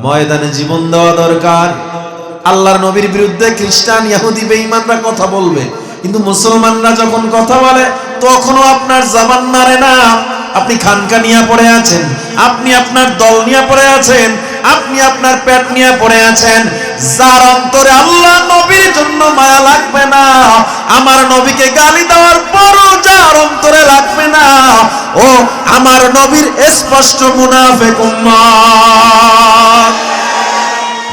ময়দানে জীবন দেওয়া দরকার। আল্লাহর নবীর বিরুদ্ধে খ্রিস্টান ইহুদি বেঈমানরা কথা বলবে, কিন্তু মুসলমানরা যখন কথা বলে তখনও আপনার জবান নাড়ে না। আপনি খানকা নিয়ে পড়ে আছেন, আপনি আপনার দল নিয়ে পড়ে আছেন, আপনি আপনার পেট নিয়ে পড়ে আছেন। যার অন্তরে আল্লাহ নবীর জন্য মায়া লাগবে না, আমার নবীকে গালি দেওয়ার পরও যার অন্তরে লাগবে না, ও আমার নবীর স্পষ্ট মুনাফিক উম্মত।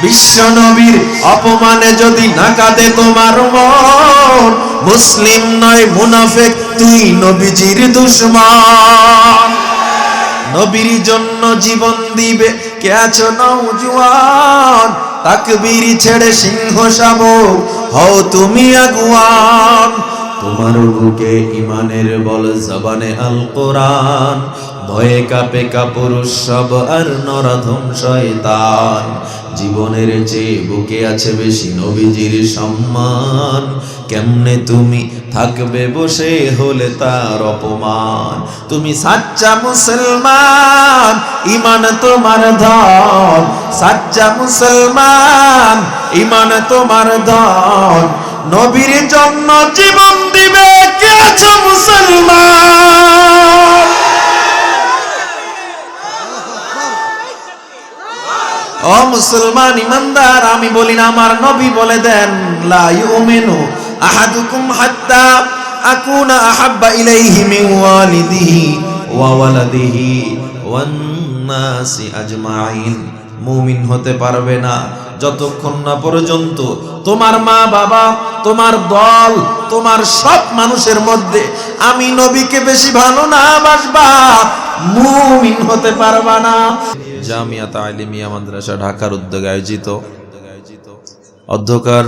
বিশ্ব নবীর অপমানে যদি না কাঁদে তোমার মন, মুসলিম নয় মুনাফিক, তুই নবীজির দুশমন। নবীর জন্য জীবন দিবে কে আছো নওজোয়ান, তাকবীর ছেড়ে সিংহ শাবক হও তুমি আগুয়ান। তোমার বুকে ইমানের বল, জবানে আল কোরআন, ভয়ে কাঁপে কাপুরুষ সব আর নরাধম শয়তান। জীবনের চেয়ে বুকে আছে বেশি নবীজির সম্মান, কেমনে তুমি থাকবে বসে হলে তার অপমান। তুমি সাচ্চা মুসলমান, ইমান তোমার ধন, সাচ্চা মুসলমান, ইমান তোমার ধন। নবীর জন্য জীবন দিবে কে আছো মুসলমান? ও মুসলমান ইমানদার, আমি বলি না, আমার নবী বলে দেন, লা ইউমিনু আহাদুকুম হাত্তা আকুনা আহাব্বা ইলাইহি মিন ওয়ালিদিহি ওয়া ওয়ালাদিহি ওয়ান নাসি আজমাইন। মুমিন হতে পারবে না যতক্ষণ না পর্যন্ত তোমার মা বাবা, তোমার দল, তোমার সব মানুষের মধ্যে আমি নবীকে বেশি ভালো না বাসবা, মুমিন হতে পারবা না। জামিয়াত আলিমিয়া মাদ্রাসা ঢাকার উদ্যোগে আয়োজিত অধ্যকার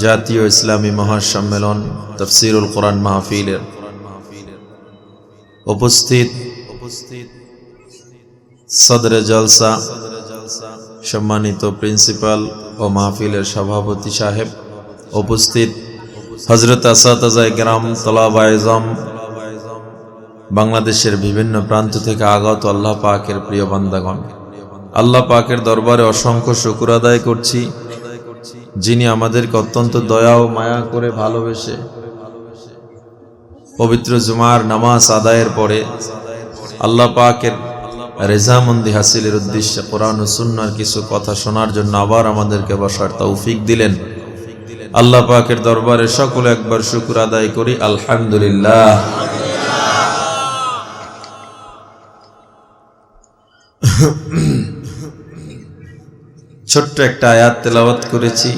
জাতীয় ইসলামী মহাসম্মেলন তাফসীরুল কোরআন মাহফিলের উপস্থিত সদরে জলসা সম্মানিত প্রিন্সিপাল ও মাহফিলের সভাপতি সাহেব, উপস্থিত হযরত আসাতাজায়ে কেরাম, তলাবায়ে ইলম, বাংলাদেশের বিভিন্ন প্রান্ত থেকে আগত আল্লাহ পাকের প্রিয় বান্দাগণ, আল্লাহ পাকের দরবারে অসংখ্য শুকর আদায় করছি, যিনি আমাদেরকে অত্যন্ত দয়া ও মায়া করে ভালোবেসে পবিত্র জুমার নামাজ আদায়ের পরে আল্লাহ পাকের রেজামন্দি হাসিলের উদ্দেশ্যে কোরআন ও সুন্নাহর কিছু কথা শোনার জন্য আবার আমাদেরকে বসার তৌফিক দিলেন। আল্লাহ পাকের দরবারে সকলে একবার শুকর আদায় করি, আলহামদুলিল্লাহ। ছোট্ট একটা আয়াত তেলাওয়াত করেছি,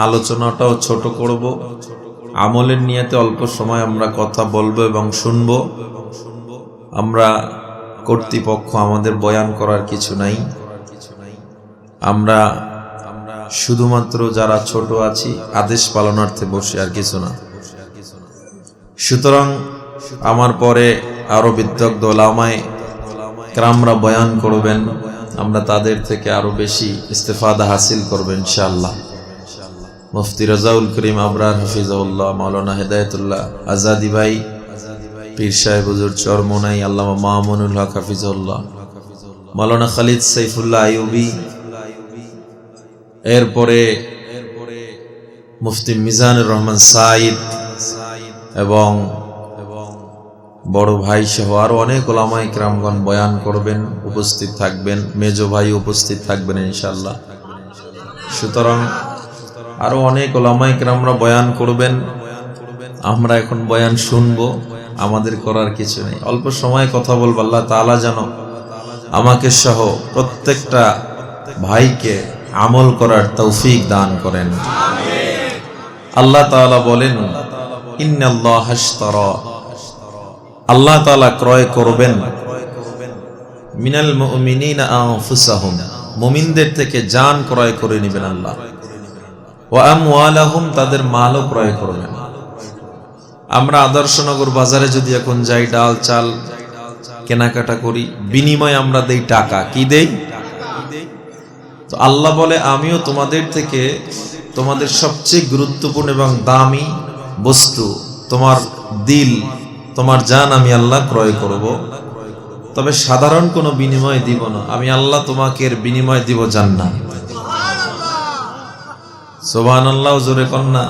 আলোচনাটাও ছোট করব। আমলের নিয়তে অল্প সময় আমরা কথা বলবো এবং শুনবো। আমরা কর্তৃপক্ষ, আমাদের বয়ান করার কিছু নাই। আমরা শুধুমাত্র যারা ছোট আছি আদেশ পালনার্থে বসে, আর কিছু না। সুতরাং আমার পরে আরো বিদগ্ধ ওলামায়ে কেরামরা বয়ান করবেন, আমরা তাদের থেকে আরো বেশি ইস্তেফাদা হাসিল করবেন ইনশাআল্লাহ। মুফতি রাজাউল করিম আবরার হাফিজাহুল্লাহ, মাওলানা হেদায়েতুল্লাহ আজাদি ভাই, পীর সাহেব হুজুর চরমোনাই আল্লামা মামুনুল হক হাফিজাহুল্লাহ, মাওলানা খালিদ সাইফুল্লাহ আইয়ুবী, এরপরে মুফতি মিজানুর রহমান সাঈদ এবং বড় ভাই সহ আরো অনেক ওলামায়ে কেরামগণ বয়ান করবেন, উপস্থিত থাকবেন। মেজো ভাই উপস্থিত থাকবেন ইনশাআল্লাহ। সুতরাং আরো অনেক ওলামায়ে কেরামরা বয়ান করবেন। আমরা এখন বয়ান শুনবো, আমাদের করার কিছু নেই। অল্প সময় কথা বলবো। আল্লাহ তাআলা যেন আমাকে সহ প্রত্যেকটা ভাইকে আমল করার তৌফিক দান করেন। আল্লাহ তাআলা বলেন, ইন্নাল্লাহা আশতারা, আল্লাহ তাআলা ক্রয় করবেন মিনাল মুমিনিনা আনফুসাহুম, মুমিনদের থেকে জান ক্রয় করে নেবেন আল্লাহ, ওয়া আমওয়ালাহুম, তাদের মালও ক্রয় করবেন। আমরা আদর্শনগর বাজারে যদি এখন যাই, ডাল চাল কেনাকাটা করি, বিনিময়ে আমরা দেই টাকা। কি দেই? তো আল্লাহ বলে, আমিও তোমাদের থেকে তোমাদের সবচেয়ে গুরুত্বপূর্ণ এবং দামি বস্তু, তোমার দিল, তোমার জান আমি আল্লাহ ক্রয় করব। তবে সাধারণ কোনো বিনিময় দিব না, আমি আল্লাহ তোমাকে এর বিনিময় দিব জান্নাত। সুবহানাল্লাহ, জোরে কন্যা।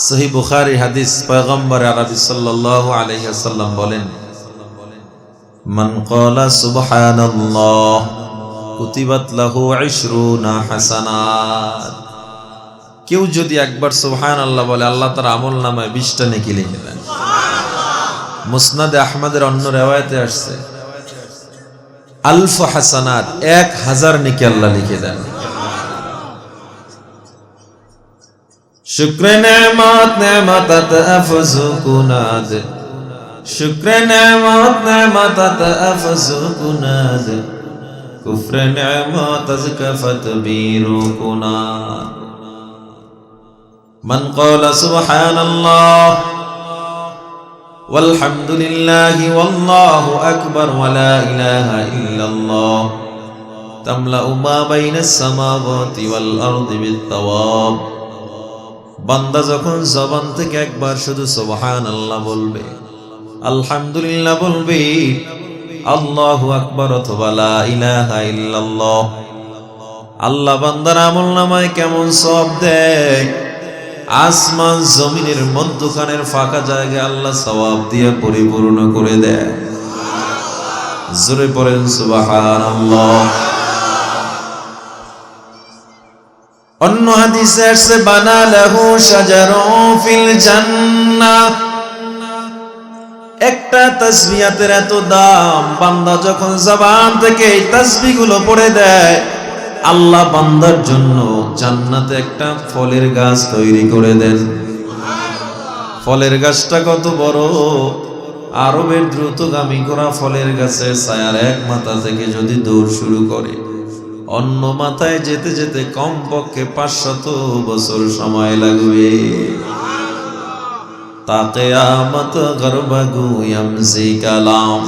সহিহ বুখারী হাদিস, পয়গম্বর আরবি সাল্লাল্লাহু আলাইহি ওয়াসাল্লাম বলেন, মান ক্বালা সুবহানাল্লাহ কুতিবাত লাহু 20 হাসানাত। কেউ যদি একবার সুবহানাল্লাহ বলে, আল্লাহ তার আমলনামায় 20টা নেকি লিখে দেন। মুসনাদে আহমদের অন্য রিওয়ায়াতে আসছে, আলফ হাসানাত, 1000 নেকি আল্লাহ লিখে দেন। শুকরে নেমাত নেমাতাত আফজু কুনাদ, শুকরে নেমাত নেমাতাত আফজু কুনাদ, কুফরে নেমাত আযকাফাত বীরু কুনাদ। মান ক্বালা সুবহানাল্লাহ ওয়ালহামদুলিল্লাহি ওয়াল্লাহু আকবার ওয়া লা ইলাহা ইল্লাল্লাহ তামলাউ মা বাইনাস সামাওয়াতি ওয়াল আরদি বিত-তাওয়াব। বান্দা যখন জবান থেকে একবার শুধু সুবহানাল্লাহ বলবে, আলহামদুলিল্লাহ বলবে, আল্লাহু আকবার অথবা লা ইলাহা ইল্লাল্লাহ, আল্লাহ বান্দার আমলনামায় কেমন সওয়াব দেয়। আসমান জমিনের মধ্যখানের ফাঁকা জায়গায় আল্লাহ সওয়াব দিয়ে পরিপূর্ণ করে দেয়। জোরে পড়েন সুবহানাল্লাহ। অন্য হাদিসে আসছে, বানা লাহু শাজারুন ফিল জান্নাহ। একটা তাসবিহাতের এত দাম, বান্দা যখন জবান থেকে এই তাসবিহগুলো পড়ে দেয়, আল্লাহ বান্দার জন্য জান্নাতে একটা ফলের গাছ তৈরি করে দেন। ফলের গাছটা কত বড়! আরবের দ্রুতগামী ঘোড়া ফলের গাছের ছায়ার এক মাথা থেকে যদি দৌড় শুরু করে, অন্য মাথায় যেতে যেতে কমপক্ষে 500 বছর সময় লাগবে। তা কিয়ামত গরবাগু ইয়ামজি কালাম,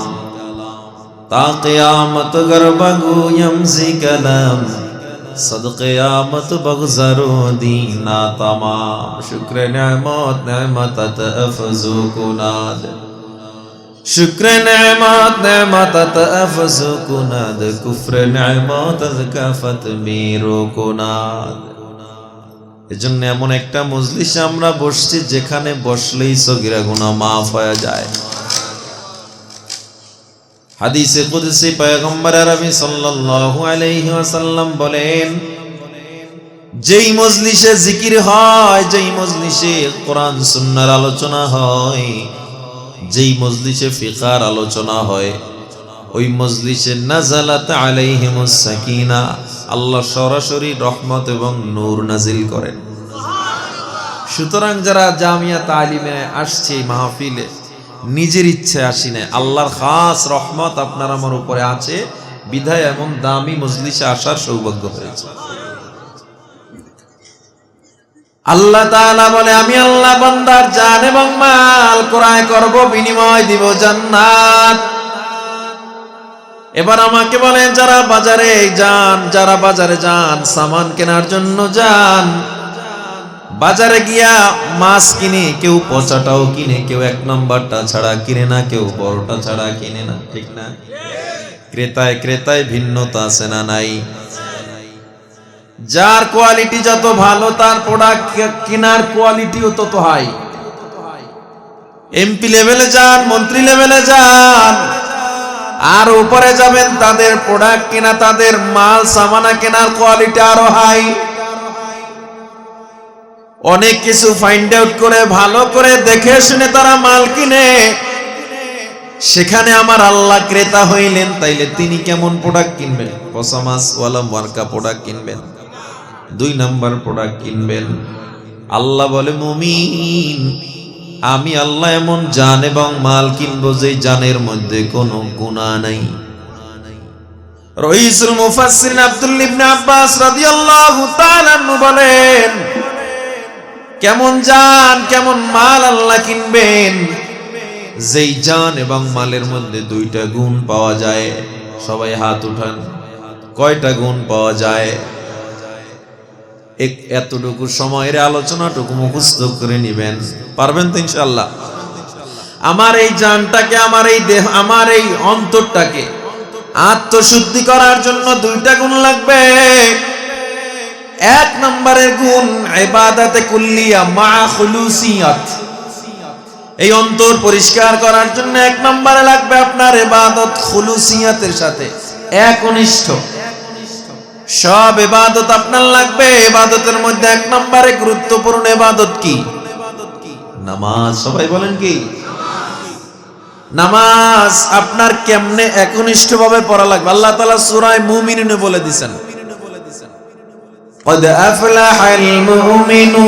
তা কিয়ামত গরবাগু ইয়ামজি কালাম, সদ কিয়ামত বগজারু দিনা তামাম। শুকরে নেমত নেমতাত আফজু কুনাদ, শুকরে নেমত নেমতাত আফজু কুনাদ, কুফরে নেমত আযকাফাত বীরু কুনাদ। এজন্য এমন একটা মজলিসে আমরা বসছি যেখানে বসলেই সগীরা গুনাহ মাফ হয়ে যায়। হাদিসে কুদসি পয়গম্বর আরবি সাল্লাল্লাহু আলাইহি ওয়াসাল্লাম বলেন, যেই মজলিসে জিকির হয়, যেই মজলিসে কোরআন সুন্নাহর আলোচনা হয়, যেই মজলিসে ফিকহার আলোচনা হয়, ওই মজলিসে নাযালাত আলাইহিমুস সাকিনা, আল্লাহ সরাসরি রহমত এবং নূর নাজিল করেন। সুতরাং যারা জামিয়া তালিমে আসছে মাহফিলে, নিজের ইচ্ছে আসি না, আল্লাহর খাস রহমত আপনার আমার উপরে আছে বিধায় এমন দামি মজলিসে আসার সৌভাগ্য হয়েছে। আল্লাহ তাআলা বলে, আমি আল্লাহ বান্দার জান এবং মাল ক্রয় করব, বিনিময় দিব জান্নাত। এবার আমাকে বলেন, যারা বাজারে যান, যারা বাজারে যান সামান কেনার জন্য যান, বাজারে গিয়া মাছ কিনে কেউ পচাটাও কিনে, কেউ 1 নম্বরটা ছাড়া কিনে না, কেউ বড়টা ছাড়া কিনে না, ঠিক না? ক্রেতায় ক্রেতায় ভিন্নতা আছে না নাই? যার কোয়ালিটি যত ভালো, তার প্রোডাক্ট কেনার কোয়ালিটিও তত হাই। এমপি লেভেলে যান, মন্ত্রী লেভেলে যান, আর উপরে যাবেন, তাদের প্রোডাক্ট কেনা, তাদের মাল সামানা কেনার কোয়ালিটি আরো হাই। অনেক কিছু ফাইন্ড আউট করে, ভালো করে দেখে শুনে তারা মাল কিনে। সেখানে আমার আল্লাহ ক্রেতা হইলেন, তাইলে তিনি কেমন প্রোডাক্ট কিনবেন? পচা মাছ ওয়ালা মার্কা প্রোডাক্ট কিনবেন, 2 নাম্বার প্রোডাক্ট কিনবেন। আল্লাহ বলে, মুমিন, আমি আল্লাহ এমন জান এবং মাল কিনবো যে জানের মধ্যে কোনো গুনাহ নাই। রাইসুল মুফাসসিরিন আব্দুল্লাহ ইবনে আব্বাস রাদিয়াল্লাহু তাআলা আনহু বলেন, কেমন জান কেমন মাল আল্লাহ কিনবেন? যেই জান এবং মালের মধ্যে 2টা গুণ পাওয়া যায়। সবাই হাত উঠান, কয়টা গুণ পাওয়া যায়? এতটুকু সময়ের আলোচনাটুকু মুখস্থ করে নিবেন, পারবেন তো ইনশাআল্লাহ? আমার এই জানটাকে, আমার এই দেহ, আমার এই অন্তরটাকে আত্মশুদ্ধি করার জন্য দুইটা গুণ লাগবে। এক নম্বরের গুণ ইবাদাতে কুল্লিয়া মা খুলুসিয়াত। এই অন্তর পরিষ্কার করার জন্য এক নম্বরে লাগবে আপনার ইবাদত খুলুসিয়াতের সাথে, একনিষ্ঠ। সব ইবাদত আপনার লাগবে। ইবাদতের মধ্যে এক নম্বরে গুরুত্বপূর্ণ ইবাদত কি? নামাজ। সবাই বলেন কি? নামাজ আপনার কেমনে একনিষ্ঠ ভাবে পড়া লাগবে আল্লাহ তাআলা সূরা মুমিনুনে বলে দিবেন, قد أفلح المؤمنون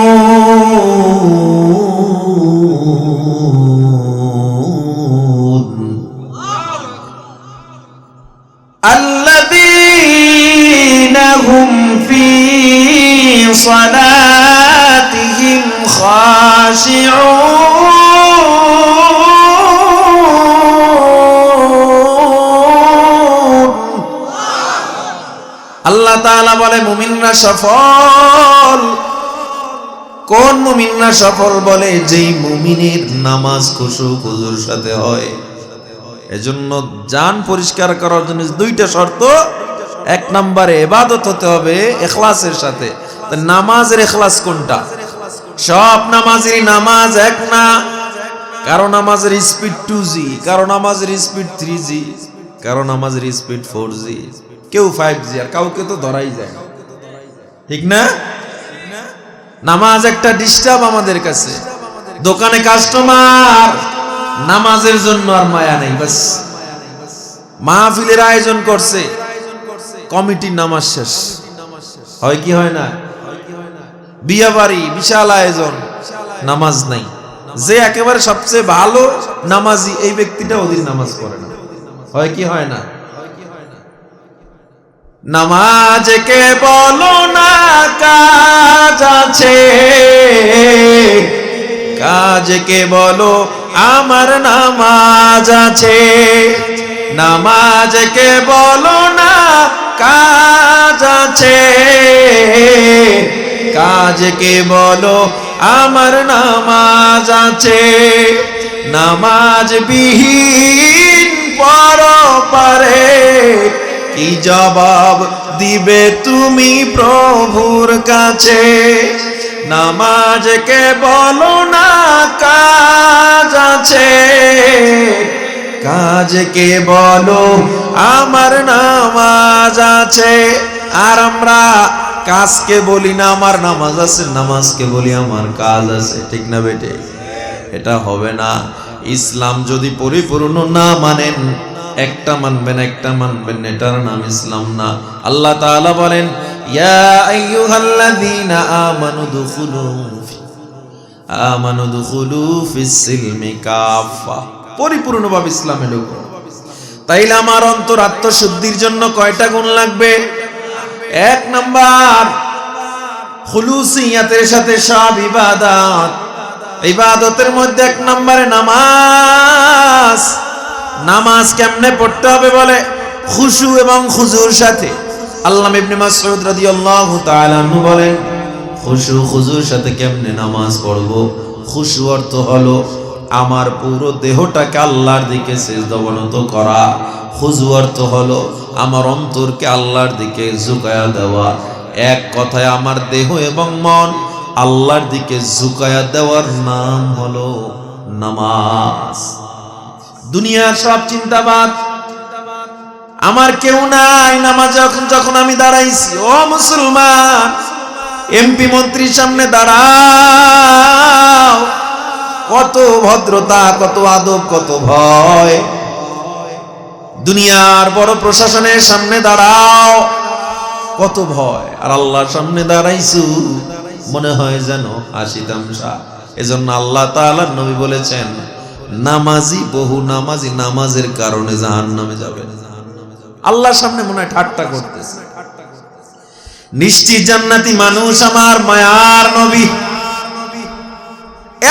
الذين هم في صلاتهم خاشعون আল্লাহ তাআলা বলে মুমিনরা সফল। কোন মুমিনরা সফল? বলে যেই মুমিনের নামাজ খুশু খুজুর সাথে হয়। এজন্য জান পরিষ্কার করার জন্য দুইটা শর্ত। এক নম্বরে ইবাদত হতে হবে ইখলাসের সাথে। নামাজের ইখলাস কোনটা? সব নামাজেরই নামাজ এক না। কারো নামাজের স্পিড 2G, কারো নামাজের স্পিড 3G, কারো নামাজের স্পিড 4G, কেউ 5G, আর কাউকে তো ধরাই যায়, ঠিক না? নামাজ একটা ডিস্টার্ব আমাদের কাছে। দোকানে কাস্টমার, নামাজের জন্য আর মায়া নেই। বাস মাহফিলের আয়োজন করছে, কমিটির নামাজ শেষ হয় কি হয় না? বিয়ে বাড়ি বিশাল আয়োজন, নামাজ নাই। যে একেবারে সবচেয়ে ভালো নামাজি এই ব্যক্তিটা ওদিন নামাজ পড়ে না, হয় কি হয় না? নামাজকে বলো না কাজ আছে, কাজকে বলো আমার নামাজ আছে। নামাজকে বলো না কাজ আছে, কাজকে বলো আমার নামাজ আছে। নামাজ বিহীন পরপারে কি জবাব দিবে তুমি প্রভুর কাছে? নামাজকে বলো না কাজ আছে, কাজকে বলো আমার নামাজ আছে। আর আমরা কাজকে বলি না আমার নামাজ আছে, নামাজকে বলি আমার কাজ আছে, ঠিক না বেটে? এটা হবে না। ইসলাম যদি পরিপূর্ণ না মানেন, একটা মানবেন একটা মানবেন, এটার নাম ইসলাম না। আল্লাহ তাআলা বলেন ইয়া আইয়ুহাল্লাযীনা আমানু দুখুলু ফিস সিলমি কাফা, পরিপূর্ণভাবে ইসলামে ঢুকুন। তাইলে আমার অন্তর আত্মশুদ্ধির জন্য কয়টা গুণ লাগবে? এক নাম্বার খুলুসিয়াতের সাথে সব ইবাদত। ইবাদতের মধ্যে এক নম্বরে নামাজ। নামাজ কেমনে পড়তে হবে? বলে খুশু এবং খুজুর সাথে। আল্লামা ইবনে মাসউদ রাদিয়াল্লাহু তাআলা আনহু বলেন খুশু খুজুর সাথে কেমনে নামাজ পড়বো? খুশু অর্থ হলো আমার পুরো দেহটাকে আল্লাহর দিকে সিজদা অবনত করা। খুজু অর্থ হলো আমার অন্তরকে আল্লাহর দিকে ঝুঁকায়া দেওয়া। এক কথায় আমার দেহ এবং মন আল্লাহর দিকে ঝুঁকায়া দেওয়ার নাম হলো নামাজ। দুনিয়ার সব চিন্তাবাদ আমার কেউ নাই। নামাজ যখন আমি দাঁড়াইছি, ও মুসলমান, এমপি মন্ত্রীর সামনে দাঁড়াও, কত ভদ্রতা, কত আদব, কত ভয়। দুনিয়ার বড় প্রশাসনের সামনে দাঁড়াও, কত ভয়। আর আল্লাহর সামনে দাঁড়াইছু, মনে হয় যেন হাসি তামসা। এজন্য আল্লাহ তাআলার নবী বলেছেন নামাজি, বহু নামাজি নামাজের কারণে জাহান্নামে যাবে। আল্লাহর সামনে মনে হয় ঠাট্টা করতেছে। নিশ্চিত জান্নাতি মানুষ আমার মায়ার নবী।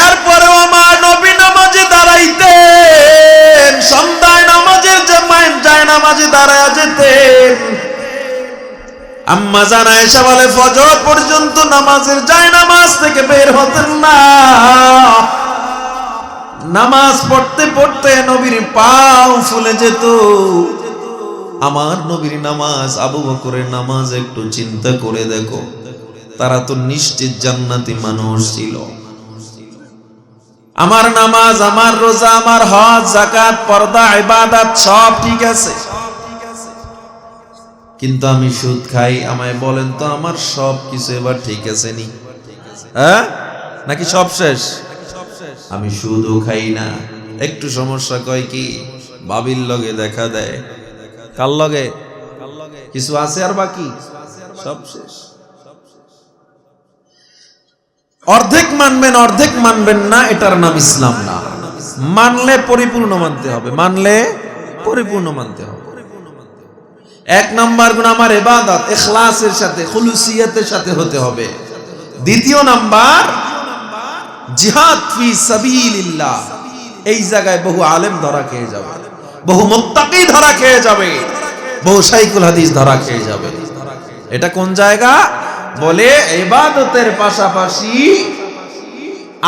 এরপরেও আমার নবী নামাজে দাঁড়াইতেন, সন্ধ্যায় নামাজের যায় নামাজে দাঁড়ায় যেতেন। আম্মা জান আয়েশা বলে ফজর পর্যন্ত নামাজের যায় নামাজ থেকে বের হতেন না। নামাজ পড়তে পড়তে নবীর পাও ফুলে যেত। আমার নবীর নামাজ, আবু বকরের নামাজ একটু চিন্তা করে দেখো, তারা তো নিশ্চিত জান্নাতি মানুষ ছিল। আমার নামাজ, আমার রোজা, আমার হজ, যাকাত, পর্দা, ইবাদত সব ঠিক আছে, কিন্তু আমি সুদ খাই। আমায় বলেন তো, আমার সব কিছু এবার ঠিক আছে নি? হ্যাঁ, নাকি সব শেষ? আমি সুদও খাই না, একটু সমস্যা কয় কি বাবির লগে দেখা দেয়, কার লগে কিছু আছে আর বাকি সব শেষ। অর্ধেক মানবেন, অর্ধেক মানবেন না, এটার নাম ইসলাম না। মানলে পরিপূর্ণ মানতে হবে, মানলে পরিপূর্ণ মানতে হবে। এক নাম্বার গুণ আমার ইবাদত ইখলাসের সাথে, খুলুসিয়তের সাথে হতে হবে। দ্বিতীয় নাম্বার জিহাদ ফি সাবিলিল্লাহ। এই জায়গায় বহু আলেম ধরা খেয়ে যাবে, বহু মুত্তাকি ধরা খেয়ে যাবে, বহু শাইখুল হাদিস ধরা খেয়ে যাবে। এটা কোন জায়গা? বলে ইবাদতের পাশাপাশি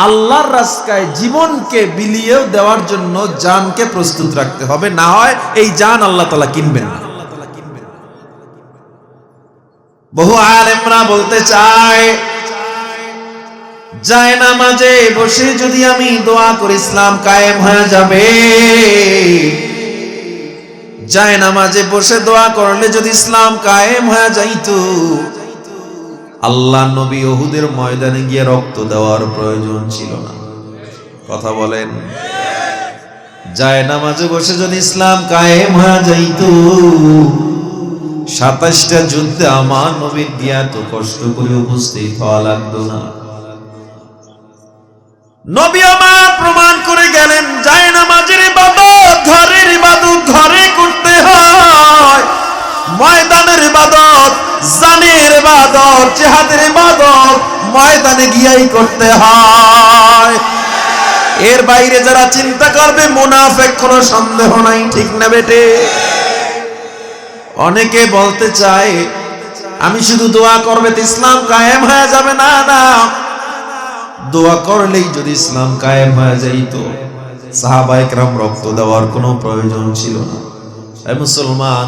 আল্লাহর রাস্তায় জীবনকে বিলিয়ে দেওয়ার জন্য জানকে প্রস্তুত রাখতে হবে, না হয় এই জান আল্লাহ তাআলা কিনবেন না। বহু আলেমরা বলতে চায়, যায় নামাজে বসে যদি আমি দোয়া করি ইসলাম কায়েম হয়ে যাবে। যায় নামাজে বসে দোয়া করলে যদি ইসলাম কায়েম হয়ে যাইতো, আল্লাহ নবী উহুদের ময়দানে গিয়ে রক্ত দেওয়ার প্রয়োজন ছিল না। কথা বলেন? যায় নামাজে বসে যদি ইসলাম কায়েম হয়ে যাইতো, 27টা যুদ্ধে আমার নবীর দিয়া তো কষ্ট করে উপস্থিত হওয়া লাগতো না। নবী আমার প্রমাণ করে গেলেন, যায় নামাজের ইবাদত ঘরের ইবাদত ঘরে করতে হয়, ময়দানের ইবাদত, জানের ইবাদত, জিহাদের ইবাদত ময়দানে গিয়েই করতে হয়। এর বাইরে যারা চিন্তা করবে মুনাফিক, কোনো সন্দেহ নাই, ঠিক না বেটে? অনেকে বলতে চায় আমি শুধু দোয়া করবে তো ইসলাম কায়েম হয়ে যাবে। না না, দোয়া করলেই যদি ইসলাম কায়েম হয়ে যাইত, সাহাবায়ে কেরাম রক্ত দেওয়ার কোনো প্রয়োজন ছিল না। এই মুসলমান,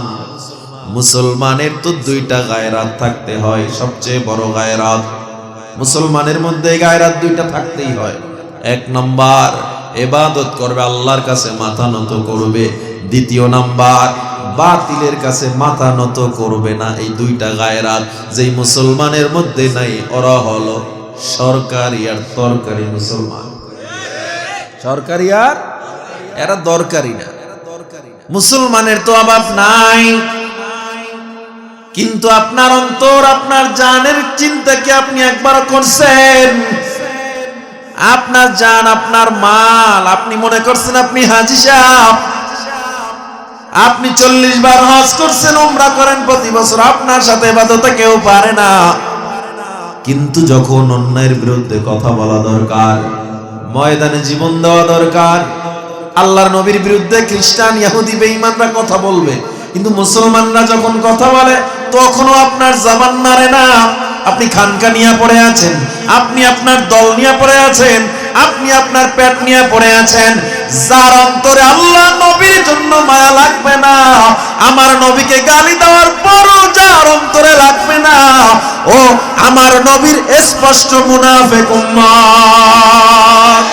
মুসলমানের তো দুইটা গায়রাত থাকতে হয়। সবচেয়ে বড় গায়রাত মুসলমানের মধ্যে, গায়রাত দুইটা থাকতেই হয়। এক নাম্বার ইবাদত করবে, আল্লাহর কাছে মাথা নত করবে। দ্বিতীয় নাম্বার বাতিলের কাছে মাথা নত করবে না। এই দুইটা গায়রাত যেই মুসলমানের মধ্যে নাই, ওরা হলো সরকারি আর তরকারি মুসলমান। সরকারি আর এরা দরকারি না। মুসলমানের তো অভাব নাই, কিন্তু আপনার অন্তর, আপনার জানের চিন্তা কি আপনি একবার করছেন? আপনার জান, আপনার মাল, আপনি মনে করছেন আপনি হাজী সাহেব, আপনি 40 বার হজ করছেন, উমরা করেন প্রতি বছর, আপনার সাথে ইবাদতে কেউ পারে না। কিন্তু যখন অন্যায়ের বিরুদ্ধে কথা বলা দরকার, ময়দানে জীবন দেওয়া দরকার, আল্লাহর নবীর বিরুদ্ধে খ্রিস্টান, ইহুদি, বেঈমানরা কথা বলবে, কিন্তু মুসলমানরা যখন কথা বলে তখনও আপনার জবান নাড়ে না। আপনি খানকা নিয়ে পড়ে আছেন, আপনি আপনার দল নিয়ে পড়ে আছেন, আপনি আপনার পেট নিয়ে পড়ে আছেন। যার অন্তরে আল্লাহ নবীর জন্য মায়া লাগবে না, আমার নবীকে গালি দেওয়ার পরও যার অন্তরে লাগবে না, ও আমার নবীর স্পষ্ট মুনাফিক উম্মত।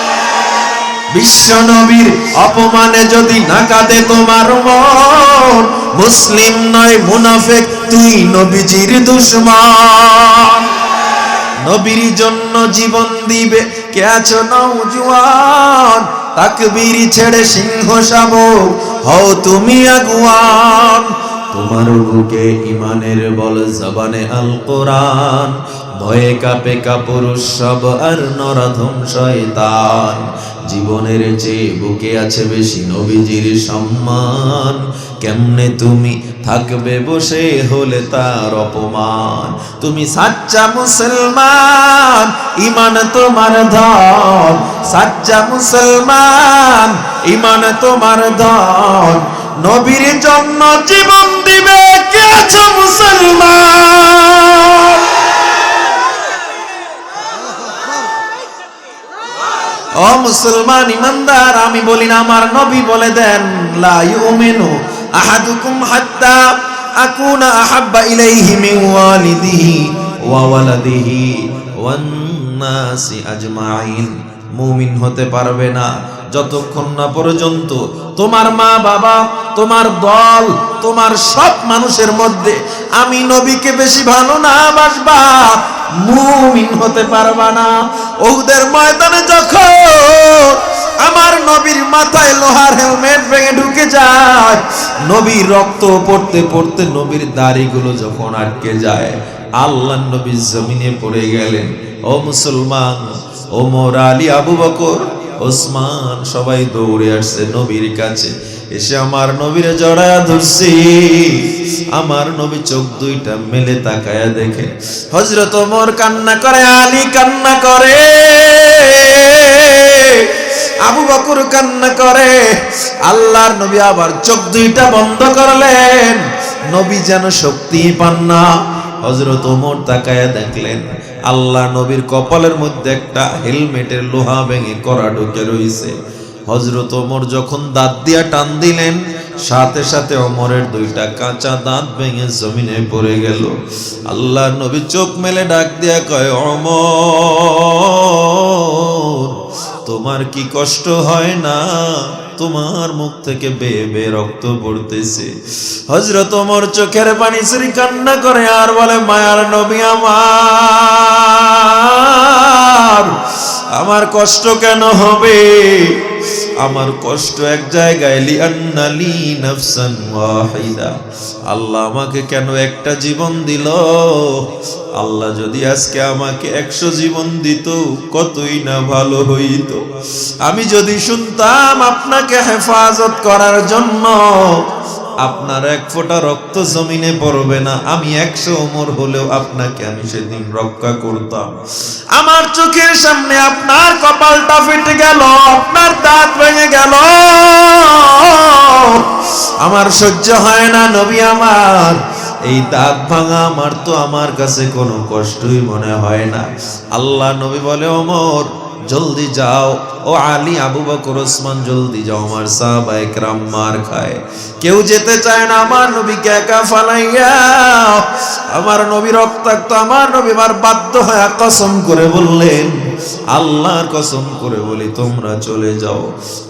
বিশ্ব নবীর অপমানে যদি না কাঁদে তোমার মন, মুসলিম নয় মুনাফিক, তুই নবীজির দুশমন। নবীর জন্য জীবন দিবে কে আছো নওজোয়ান, তাকবীর ছেড়ে সিংহ শাবক হও তুমি আগুয়ান। তোমার বুকে ইমানের বল, জবানে আল কোরআন, ভয়ে কাঁপে কাপুরুষ সব আর নরাধম শয়তান। জীবনের চেয়ে বুকে আছে বেশি নবীজির সম্মান, কেমনে তুমি থাকবে বসে হলে তার অপমান। তুমি সাচ্চা মুসলমান, ইমান তোমার ধন, সাচ্চা মুসলমান, ইমান তোমার ধন। নবীর জন্য জীবন দিবে কে আছো মুসলমান? ও মুসলমান ইমানদার, আমি বলি না, আমার নবী বলে দেন, লা ইউমিনু আহাদুকুম হাত্তা আকুনা আহাব্বা ইলাইহি মিন ওয়ালিদিহি ওয়া ওয়ালাদিহি ওয়ান নাসি আজমাইন। মুমিন হতে পারবে না যতক্ষণ না পর্যন্ত তোমার মা বাবা, তোমার দল, তোমার সব মানুষের মধ্যে আমি নবীকে বেশি ভালো না বাসবা, মুমিন হতে পারবা না। উহুদের ময়দানে যখন আমার নবীর মাথায় লোহার হেলমেট ভেঙে ঢুকে যায়, নবীর রক্ত পড়তে পড়তে নবীর দাড়িগুলো যখন আটকে যায়, আল্লাহর নবী জমিনে পড়ে গেলেন। ও মুসলমান, ওমর, আলী, আবু বকর, ওসমান সবাই দৌড়ে আসছে নবীর কাছে, এসে আমার নবীরে জড়ায়া ধরছি। আমার নবী চোখ দুইটা মেলে তাকায়া দেখে হযরত ওমর কান্না করে, আলী কান্না করে, আবু বকর কান্না করে। আল্লাহর নবী আবার চোখ দুইটা বন্ধ করলেন, নবী যেন শক্তি পান না। হযরত ওমর তাকায়া দেখলেন আল্লাহ নবীর কপালের মধ্যে একটা হেলমেটের লোহা ভেঙে কড়া ঢুকে রইছে। হযরত ওমর যখন দাঁত দিয়া টান দিলেন, সাথে সাথে ওমরের দুইটা কাঁচা দাঁত ভেঙে জমিনে পড়ে গেল। আল্লাহ নবী চোখ মেলে ডাক দিয়া কয়, ওমর, তোমার কি কষ্ট হয় না? তোমার মুখ থেকে বেয়ে বেয়ে রক্ত পড়তেছে। হযরত ওমর চোখের পানি ছেড়ে কান্না করে আর বলে, মায়ার নবী আমার কষ্ট কেন হবে? আমার কষ্ট এক জায়গায়, লিআন্নালি নাফসান ওয়াহিদা, আল্লাহ আমাকে কেন একটা জীবন দিল? আল্লাহ যদি আজকে আমাকে 100 জীবন দিত কতই না ভালো হইতো। আমি যদি শুনতাম আপনাকে হেফাজত করার জন্য আপনার এক ফোঁটা রক্ত জমিনে পড়বে না, আমি 100 ওমর হলেও আপনাকে আমি সেদিন রক্ষা করতাম। আমার চোখের সামনে আপনার কপালটা ফেটে গেল, আপনার দাঁত ভেঙে গেল, আমার সহ্য হয় না নবী আমার। এই দাঁত ভাঙা আমার তো আমার কাছে কোনো কষ্টই মনে হয় না। আল্লাহ নবী বলে, ওমর জলদি যাও, ও আলী, আবু বকর, ওসমান জলদি যাও, আমার সাহাবায়ে কেরাম মার খায়, কেউ যেতে চায় না আমার নবীকে একা ফালাইয়া। আমার নবী রক্তাক্ত, আমার নবী আমার বাধ্য হয়ে কসম করে বললেন, আল্লাহর কসম করে বলি তোমরা চলে যাও।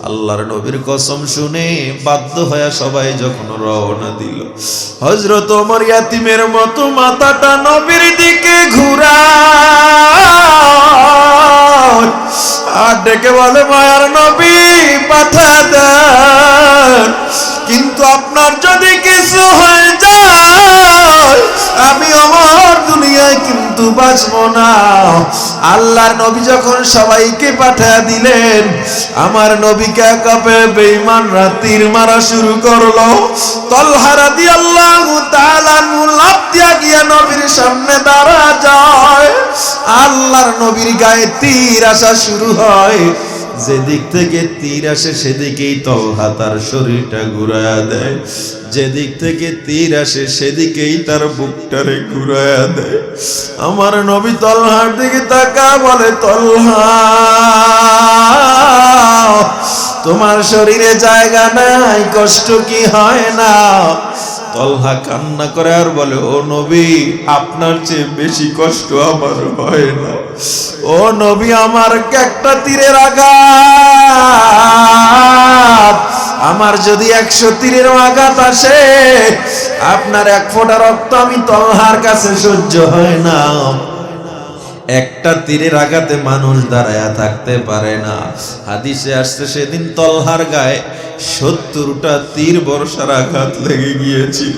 আল্লাহর নবীর কসম শুনে বাধ্য হয়ে সবাই যখন রওনা দিল, হযরত ওমর ইয়াতীমের মতো মাথাটা নবীর দিকে ঘুরায় আর ডেকে বলে, মায়ার নবী পাঠা দেন, কিন্তু আপনার যদি কিছু হয়ে যায় আমি ওমর দুনিয়ায় কিন্তু বাঁচবো না। আল্লাহর নবী যখন সবাইকে পাঠিয়ে দিলেন, আমার নবীকে কাপে বেঈমানরা তীর মারা শুরু করলো। তলহা রাদিয়াল্লাহু তাআলা লাফ দিয়া গিয়ে নবীর সামনে দাঁড়া যায়। আল্লাহর নবীর গায়ে তীর আসা শুরু হয়, যেদিক থেকে তীর আসে সেদিকেই তলহা তার শরীরটা ঘুরায়া দেয়, যেদিক থেকে তীর আসে সেদিকেই তার বুকটারে ঘুরায়া দেয়। আমার নবী তলহার দিকে তাকা বলে, তলহা তোমার শরীরে জায়গা নাই, কষ্ট কি হয় না? তলহা কান্না করে আর বলে, ও নবী, আপনার চেয়ে বেশি কষ্ট আমার হয় না। ও নবী, আমার একটা তীরের আঘাত, আমার যদি 100 তীরের আঘাত আসে, আপনার এক ফোঁটা রক্ত আমি তলহার কাছে সহ্য হয় না। একটা তীরের আঘাতে মানুষ দাঁড়ায়া থাকতে পারে না। হাদিসে আসছে সেদিন তলহার গায়ে 70টা তীর বর্ষার আঘাত লেগে গিয়েছিল।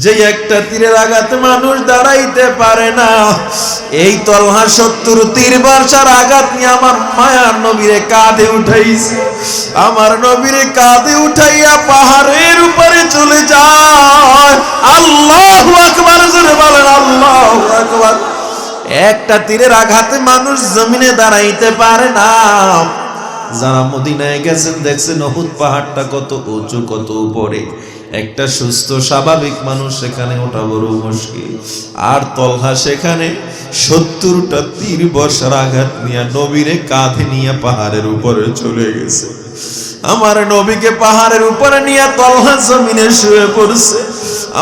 যে একটা তীরের আঘাতে মানুষ দাঁড়াইতে পারে না, এই তলহা 70 তীর বর্ষার আঘাত নিয়ে আমার মায়ার নবীরে কাঁধে উঠাইছে। আমার নবীরে কাঁধে উঠাইয়া পাহাড়ের উপরে চলে যায়। আল্লাহু আকবার, জোরে বলেন আল্লাহু আকবার। একটা তীরের আঘাতে মানুষ জমিনে দাঁড়াইতে পারে না। যারা মদিনায় গেছেন দেখছেন উহুদ পাহাড়টা কত উঁচু, কত উপরে। একটা সুস্থ স্বাভাবিক মানুষ সেখানে ওঠা বড় মুশকিল। আর তলহা সেখানে 70টা তীর বর্ষার আঘাত নিয়ে নবীরে কাঁধে নিয়ে পাহাড়ের উপরে চলে গেছে। আমার নবীকে পাহাড়ের উপরে নিয়ে তলহা জমিনে শুয়ে পড়ছে।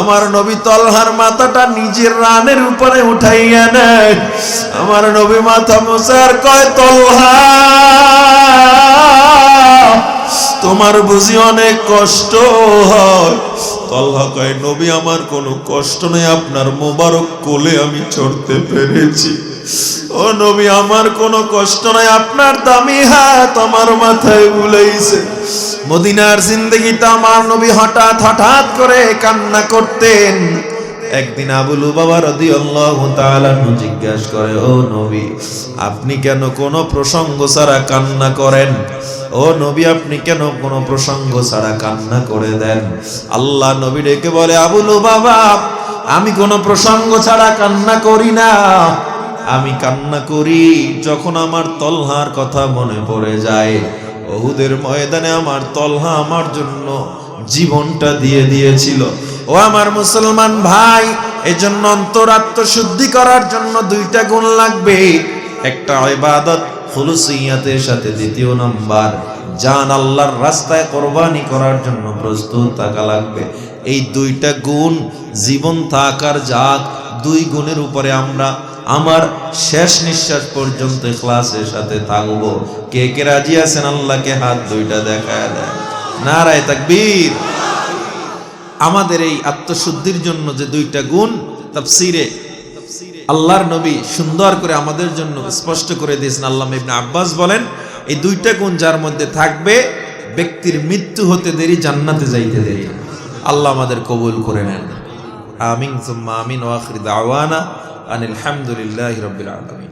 আমার নবী তলহার মাথাটা নিজের রানের উপরে উঠাইয়া নেয়। আমার নবী মাথা মোছার কয়, তলহা তোমার বুঝি অনেক কষ্ট হয়? তলহা কয়, নবী আমার কোনো কষ্ট নেই, আপনার মোবারক কোলে আমি চড়তে পেরেছি। ও নবী আমার কোনো কষ্ট নাই, আপনার দামি হাত আমার মাথায় বুলাইছে। মদিনার জিন্দেগিতে আমার নবী হঠাৎ করে কান্না করতেন। একদিন আবু লুবাবা রাদিয়াল্লাহু তাআলা জিজ্ঞাসা করে, ও নবী আপনি কেন কোনো প্রসঙ্গ ছাড়া কান্না করেন? ও নবী আপনি কেন কোনো প্রসঙ্গ ছাড়া কান্না করে দেন? আল্লাহ নবী ডেকে বলে, আবু লুবাবা আমি কোনো প্রসঙ্গ ছাড়া কান্না করি না। আমি কান্না করি যখন আমার তলহার কথা মনে পড়ে যায়। উহুদের ময়দানে আমার তলহা আমার জন্য জীবনটা দিয়ে দিয়েছিল। ও আমার মুসলমান ভাই, এজন্য অন্তরাত্মশুদ্ধি করার জন্য 2টা গুণ লাগবে। একটা ইবাদত খুলুসিয়াতের সাথে, দ্বিতীয় নাম্বার জান আল্লাহর রাস্তায় কোরবানি করার জন্য প্রস্তুত থাকা লাগবে। এই 2টা গুণ জীবন থাকার যাক, 2 গুণের উপরে আমরা আমার শেষ নিঃশ্বাস পর্যন্ত ইখলাসের সাথে থাকবো। কে কে রাজি আছেন? আল্লাহকে হাত 2টা দেখায় দেয়। নারায়ে তাকবীর। আমাদের এই আত্মশুদ্ধির জন্য যে 2টা গুণ তাফসীরে আল্লাহর নবী সুন্দর করে আমাদের জন্য স্পষ্ট করে দিয়েছেন। আল্লামা ইবনে আব্বাস বলেন, এই 2টা গুণ যার মধ্যে থাকবে ব্যক্তির মৃত্যু হতে দেরি, জান্নাতে যাইতে দেরি। আল্লাহ আমাদের কবুল করে নেন। আমিন সুম্মা আমিন। ওয়া আখির দাওয়ানা আনিল হামদুলিল্লাহি রাব্বিল আলামিন।